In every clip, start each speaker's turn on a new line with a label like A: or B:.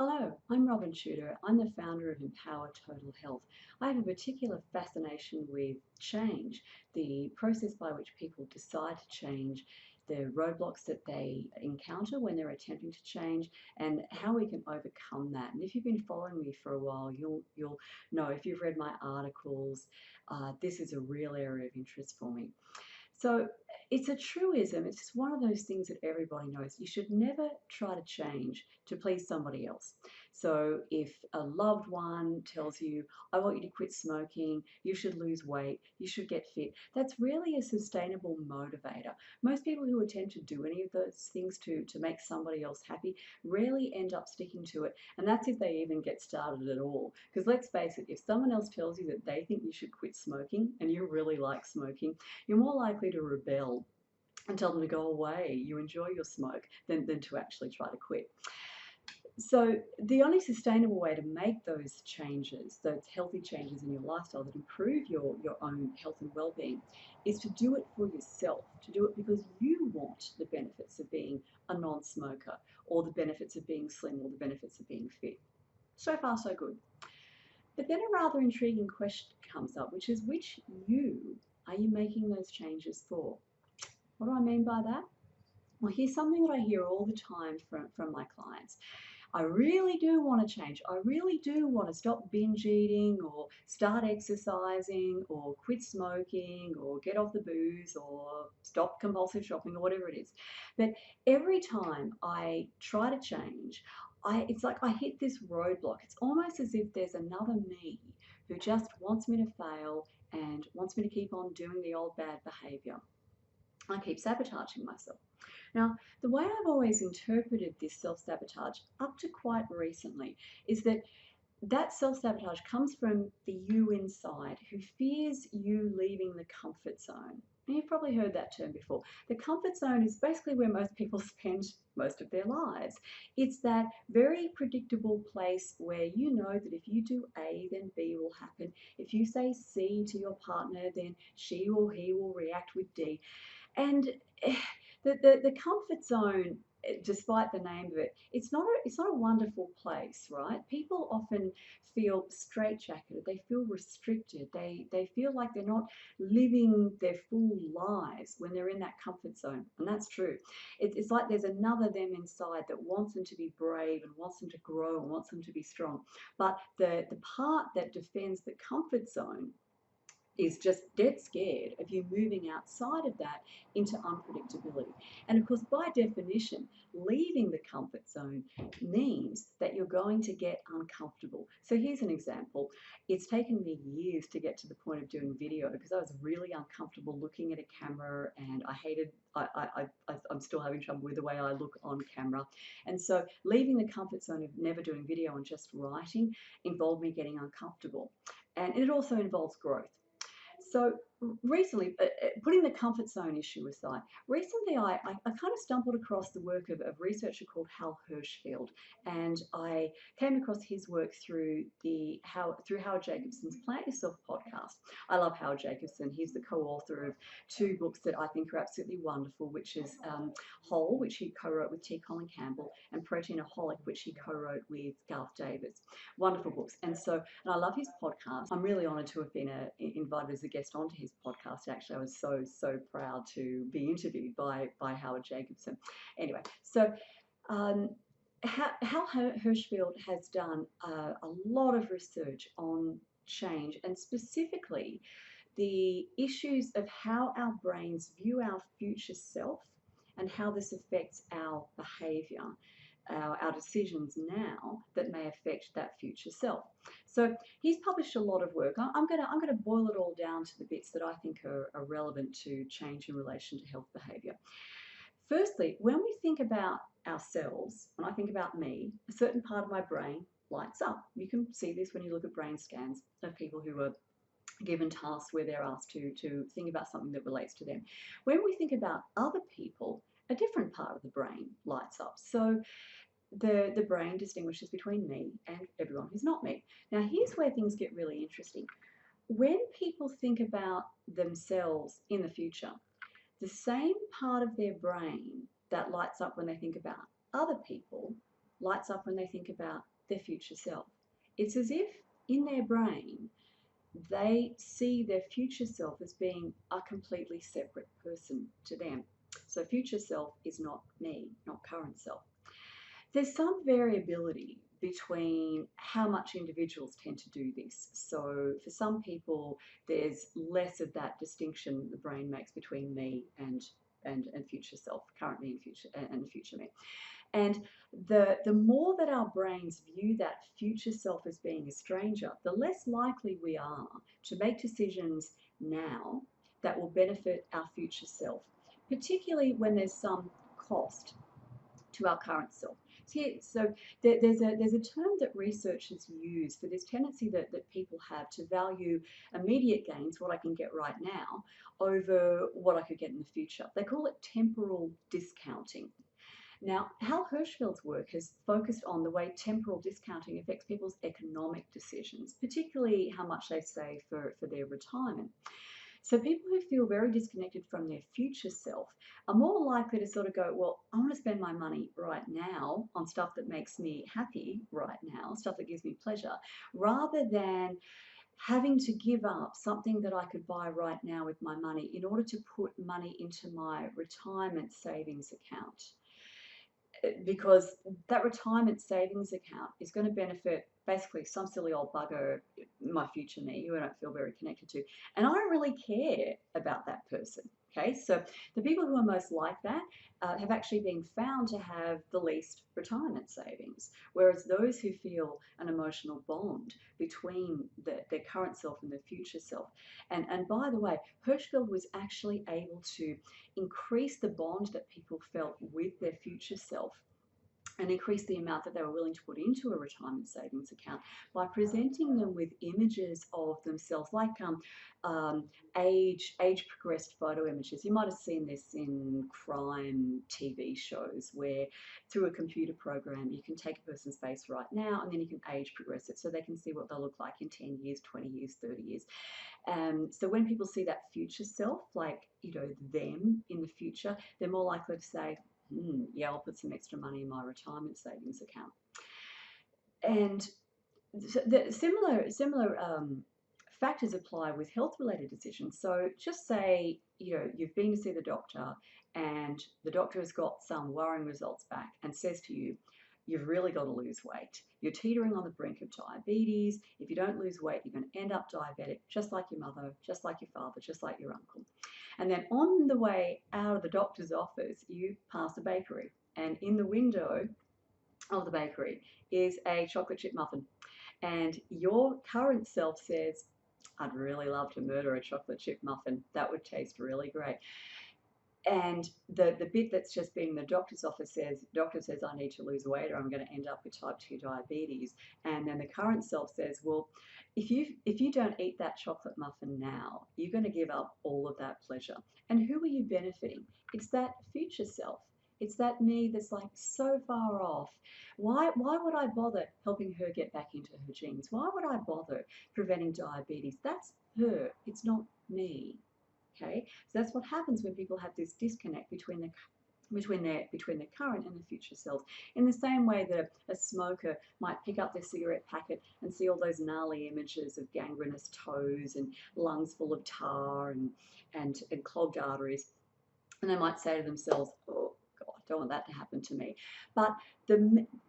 A: Hello, I'm Robin Tudor. I'm the founder of Empower Total Health. I have a particular fascination with change, the process by which people decide to change, the roadblocks that they encounter when they're attempting to change, and how we can overcome that. And if you've been following me for a while, you'll know if you've read my articles, this is a real area of interest for me. So it's a truism. It's just one of those things that everybody knows. You should never try to change to please somebody else. So if a loved one tells you, I want you to quit smoking, you should lose weight, you should get fit, that's really a sustainable motivator. Most people who attempt to do any of those things to make somebody else happy rarely end up sticking to it. And that's if they even get started at all. Because let's face it, if someone else tells you that they think you should quit smoking and you really like smoking, you're more likely to rebel and tell them to go away. You enjoy your smoke than to actually try to quit. So the only sustainable way to make those changes, those healthy changes in your lifestyle that improve your own health and well-being, is to do it for yourself, to do it because you want the benefits of being a non-smoker, or the benefits of being slim, or the benefits of being fit. So far, so good. But then a rather intriguing question comes up, which is, which you are you making those changes for? What do I mean by that? Well, here's something that I hear all the time from my clients. I really do want to change. I really do want to stop binge eating or start exercising or quit smoking or get off the booze or stop compulsive shopping or whatever it is. But every time I try to change, it's like I hit this roadblock. It's almost as if there's another me who just wants me to fail and wants me to keep on doing the old bad behavior. I keep sabotaging myself. Now, the way I've always interpreted this self-sabotage up to quite recently is that self-sabotage comes from the you inside who fears you leaving the comfort zone. And you've probably heard that term before. The comfort zone is basically where most people spend most of their lives. It's that very predictable place where you know that if you do A, then B will happen. If you say C to your partner, then she or he will react with D. And the comfort zone, despite the name of it, it's not a wonderful place, right? People often feel straitjacketed. They feel restricted. They feel like they're not living their full lives when they're in that comfort zone, and that's true. It's like there's another them inside that wants them to be brave and wants them to grow and wants them to be strong. But the part that defends the comfort zone is just dead scared of you moving outside of that into unpredictability. And of course, by definition, leaving the comfort zone means that you're going to get uncomfortable. So here's an example. It's taken me years to get to the point of doing video because I was really uncomfortable looking at a camera, and I'm still having trouble with the way I look on camera. And so leaving the comfort zone of never doing video and just writing involved me getting uncomfortable. And it also involves growth. So recently, putting the comfort zone issue aside, recently I kind of stumbled across the work of a researcher called Hal Hershfield, and I came across his work through Howard Jacobson's Plant Yourself podcast. I love Howard Jacobson. He's the co-author of two books that I think are absolutely wonderful, which is Whole, which he co-wrote with T. Colin Campbell, and Proteinaholic, which he co-wrote with Garth Davis. Wonderful books. And I love his podcast. I'm really honoured to have been invited as a guest onto his podcast. Actually, I was so proud to be interviewed by Howard Jacobson. Anyway, so Hal Hershfield has done a lot of research on change, and specifically the issues of how our brains view our future self and how this affects our behaviour, our decisions now that may affect that future self. So he's published a lot of work. I'm going to boil it all down to the bits that I think are relevant to change in relation to health behaviour. Firstly, when we think about ourselves, when I think about me, a certain part of my brain lights up. You can see this when you look at brain scans of people who are given tasks where they're asked to think about something that relates to them. When we think about other people, a different part of the brain lights up. So the brain distinguishes between me and everyone who's not me. Now, here's where things get really interesting. When people think about themselves in the future, the same part of their brain that lights up when they think about other people lights up when they think about their future self. It's as if in their brain they see their future self as being a completely separate person to them. So, future self is not me, not current self. There's some variability between how much individuals tend to do this. So, for some people, there's less of that distinction the brain makes between me and future self, current me and future me. And the more that our brains view that future self as being a stranger, the less likely we are to make decisions now that will benefit our future self, particularly when there's some cost to our current self. So there's a term that researchers use for this tendency that people have to value immediate gains, what I can get right now, over what I could get in the future. They call it temporal discounting. Now, Hal Hershfield's work has focused on the way temporal discounting affects people's economic decisions, particularly how much they save for their retirement. So people who feel very disconnected from their future self are more likely to sort of go, well, I want to spend my money right now on stuff that makes me happy right now, stuff that gives me pleasure, rather than having to give up something that I could buy right now with my money in order to put money into my retirement savings account, because that retirement savings account is going to benefit basically some silly old bugger, my future me, who I don't feel very connected to. And I don't really care about that person. Okay, so the people who are most like that have actually been found to have the least retirement savings, whereas those who feel an emotional bond between their current self and their future self. And by the way, Hirschfeld was actually able to increase the bond that people felt with their future self and increase the amount that they were willing to put into a retirement savings account by presenting them with images of themselves, like age progressed photo images. You might have seen this in crime TV shows where through a computer program you can take a person's face right now and then you can age progress it so they can see what they'll look like in 10 years, 20 years, 30 years. So when people see that future self, like, them in the future, they're more likely to say, yeah, I'll put some extra money in my retirement savings account. And the similar factors apply with health-related decisions. So just say, you've been to see the doctor and the doctor has got some worrying results back and says to you, you've really got to lose weight. You're teetering on the brink of diabetes. If you don't lose weight, you're going to end up diabetic, just like your mother, just like your father, just like your uncle. And then on the way out of the doctor's office, you pass a bakery. And in the window of the bakery is a chocolate chip muffin. And your current self says, I'd really love to murder a chocolate chip muffin. That would taste really great. And the bit that's just been in the doctor's office says, doctor says I need to lose weight or I'm going to end up with type 2 diabetes. And then the current self says, well, if you don't eat that chocolate muffin now, you're going to give up all of that pleasure. And who are you benefiting? It's that future self. It's that me that's like so far off. Why would I bother helping her get back into her genes? Why would I bother preventing diabetes? That's her. It's not me. Okay, so that's what happens when people have this disconnect between their current and the future selves. In the same way that a smoker might pick up their cigarette packet and see all those gnarly images of gangrenous toes and lungs full of tar and clogged arteries, and they might say to themselves, oh God, I don't want that to happen to me. But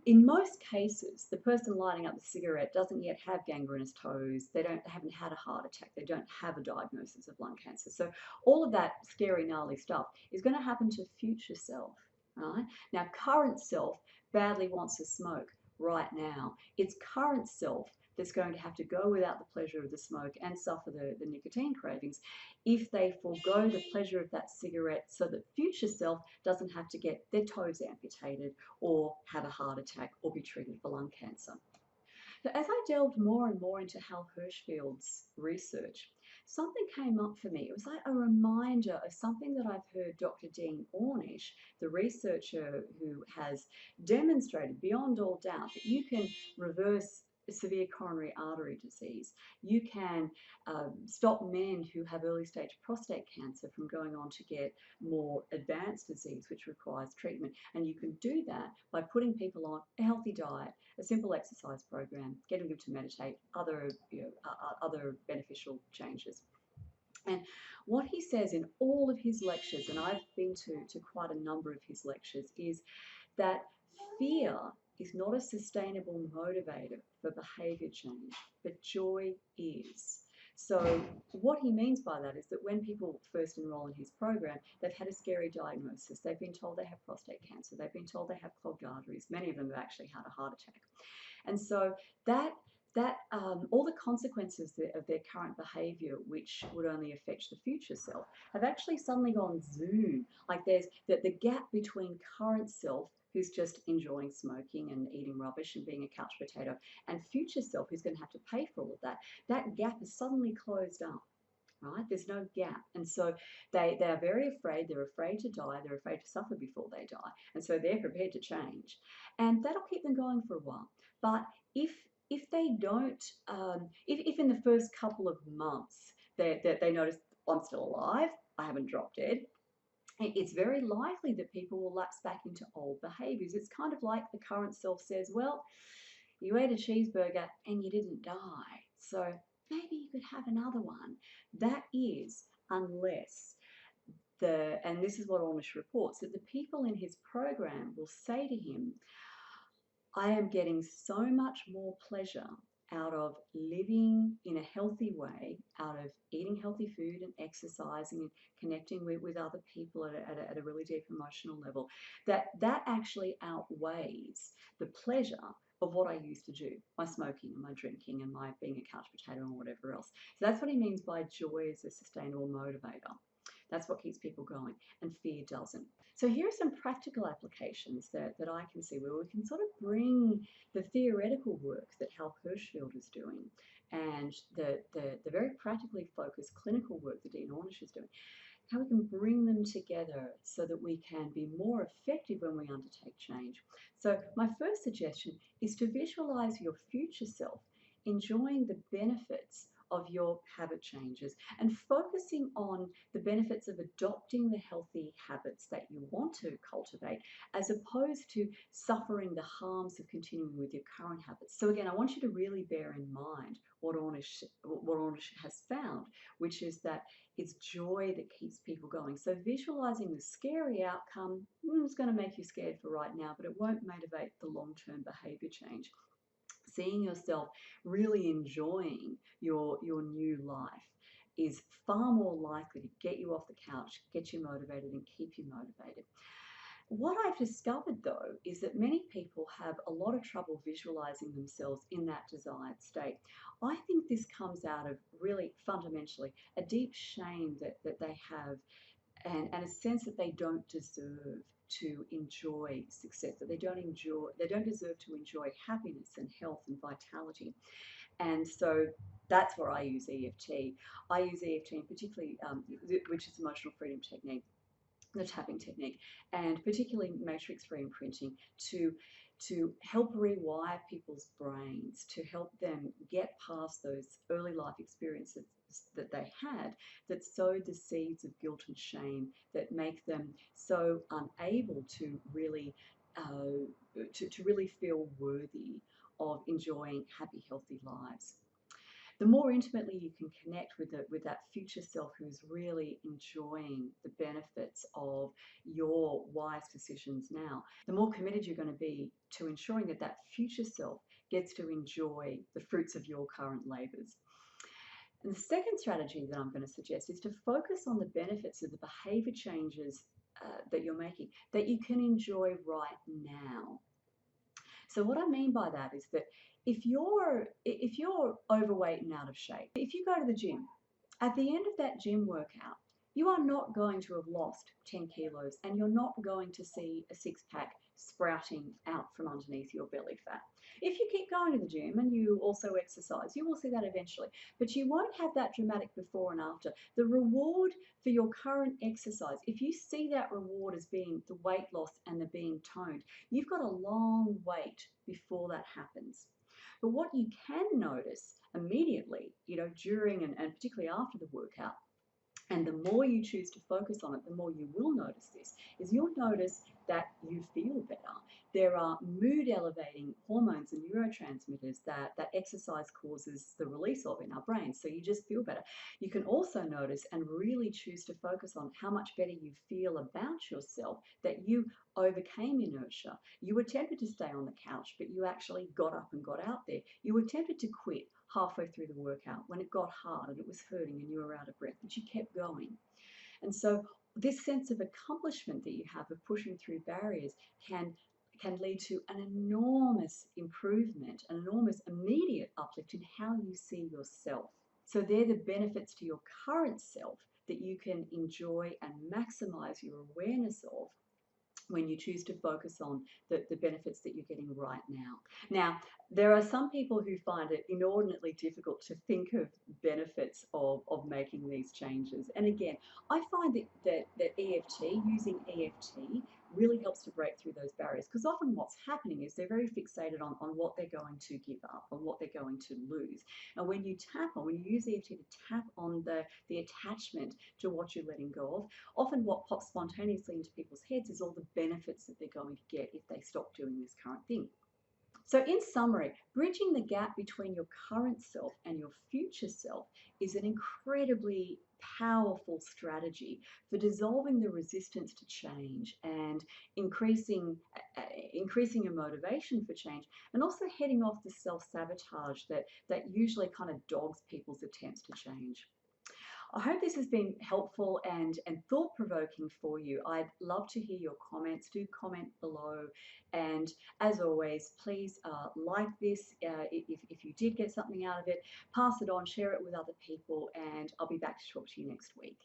A: in most cases, the person lighting up the cigarette doesn't yet have gangrenous toes. They haven't had a heart attack. They don't have a diagnosis of lung cancer. So all of that scary, gnarly stuff is going to happen to future self. Right? Now, current self badly wants to smoke right now. It's current self that's going to have to go without the pleasure of the smoke and suffer the nicotine cravings if they forego the pleasure of that cigarette so that future self doesn't have to get their toes amputated or have a heart attack or be treated for lung cancer. So as I delved more and more into Hal Hershfield's research, something came up for me. It was like a reminder of something that I've heard Dr. Dean Ornish, the researcher who has demonstrated beyond all doubt that you can reverse severe coronary artery disease. You can stop men who have early stage prostate cancer from going on to get more advanced disease, which requires treatment. And you can do that by putting people on a healthy diet, a simple exercise program, getting them to meditate, other beneficial changes. And what he says in all of his lectures, and I've been to quite a number of his lectures, is that fear is not a sustainable motivator for behavior change, but joy is. So what he means by that is that when people first enroll in his program, they've had a scary diagnosis. They've been told they have prostate cancer. They've been told they have clogged arteries. Many of them have actually had a heart attack. And so that all the consequences of their current behavior, which would only affect the future self, have actually suddenly gone zoom. Like there's the gap between current self, who's just enjoying smoking and eating rubbish and being a couch potato, and future self, who's going to have to pay for all of that. That gap is suddenly closed up. Right? There's no gap. And so they are very afraid. They're afraid to die. They're afraid to suffer before they die. And so they're prepared to change. And that'll keep them going for a while. But if they don't, if in the first couple of months they notice, I'm still alive, I haven't dropped dead, it's very likely that people will lapse back into old behaviors. It's kind of like the current self says, well, you ate a cheeseburger and you didn't die, so maybe you could have another one. That is, unless and this is what Ornish reports, that the people in his program will say to him, I am getting so much more pleasure out of living in a healthy way, out of eating healthy food and exercising and connecting with other people at a really deep emotional level, that actually outweighs the pleasure of what I used to do, my smoking and my drinking and my being a couch potato and whatever else. So that's what he means by joy as a sustainable motivator. That's what keeps people going, and fear doesn't. So here are some practical applications that I can see where we can sort of bring the theoretical work that Hal Hershfield is doing and the very practically focused clinical work that Dean Ornish is doing, how we can bring them together so that we can be more effective when we undertake change. So my first suggestion is to visualize your future self enjoying the benefits of your habit changes and focusing on the benefits of adopting the healthy habits that you want to cultivate, as opposed to suffering the harms of continuing with your current habits. So again, I want you to really bear in mind what Ornish has found, which is that it's joy that keeps people going. So visualizing the scary outcome is going to make you scared for right now, but it won't motivate the long-term behavior change. Seeing yourself really enjoying your new life is far more likely to get you off the couch, get you motivated, and keep you motivated. What I've discovered, though, is that many people have a lot of trouble visualizing themselves in that desired state. I think this comes out of really fundamentally a deep shame that they have, and a sense that they don't deserve to enjoy success, that they don't deserve to enjoy happiness and health and vitality. And so that's where I use EFT. I use EFT, and particularly, which is emotional freedom technique, the tapping technique, and particularly matrix reimprinting, to help rewire people's brains, to help them get past those early life experiences that they had that sowed the seeds of guilt and shame that make them so unable to really really feel worthy of enjoying happy, healthy lives. The more intimately you can connect with that future self who's really enjoying the benefits of your wise decisions now, the more committed you're going to be to ensuring that future self gets to enjoy the fruits of your current labors. And the second strategy that I'm going to suggest is to focus on the benefits of the behavior changes that you're making that you can enjoy right now. So what I mean by that is that if you're overweight and out of shape, if you go to the gym, at the end of that gym workout, you are not going to have lost 10 kilos and you're not going to see a six pack sprouting out from underneath your belly fat. If you keep going to the gym and you also exercise, you will see that eventually, but you won't have that dramatic before and after. The reward for your current exercise, if you see that reward as being the weight loss and the being toned, you've got a long wait before that happens. But what you can notice immediately, during and particularly after the workout, and the more you choose to focus on it, the more you will notice this, is you'll notice that you feel better. There are mood elevating hormones and neurotransmitters that exercise causes the release of in our brains. So you just feel better. You can also notice and really choose to focus on how much better you feel about yourself, that you overcame inertia. You were tempted to stay on the couch, but you actually got up and got out there. You were tempted to quit halfway through the workout when it got hard and it was hurting and you were out of breath, but you kept going. And so this sense of accomplishment that you have of pushing through barriers can lead to an enormous improvement, an enormous immediate uplift in how you see yourself. So they're the benefits to your current self that you can enjoy and maximize your awareness of when you choose to focus on the benefits that you're getting right now. Now, there are some people who find it inordinately difficult to think of benefits of making these changes. And again, I find that EFT, using EFT, really helps to break through those barriers, because often what's happening is they're very fixated on what they're going to give up, on what they're going to lose. And when you use EFT to tap on the attachment to what you're letting go of, often what pops spontaneously into people's heads is all the benefits that they're going to get if they stop doing this current thing. So, in summary, bridging the gap between your current self and your future self is an incredibly powerful strategy for dissolving the resistance to change and increasing your motivation for change, and also heading off the self-sabotage that usually kind of dogs people's attempts to change. I hope this has been helpful and thought-provoking for you. I'd love to hear your comments. Do comment below. And as always, please like this if you did get something out of it. Pass it on, share it with other people, and I'll be back to talk to you next week.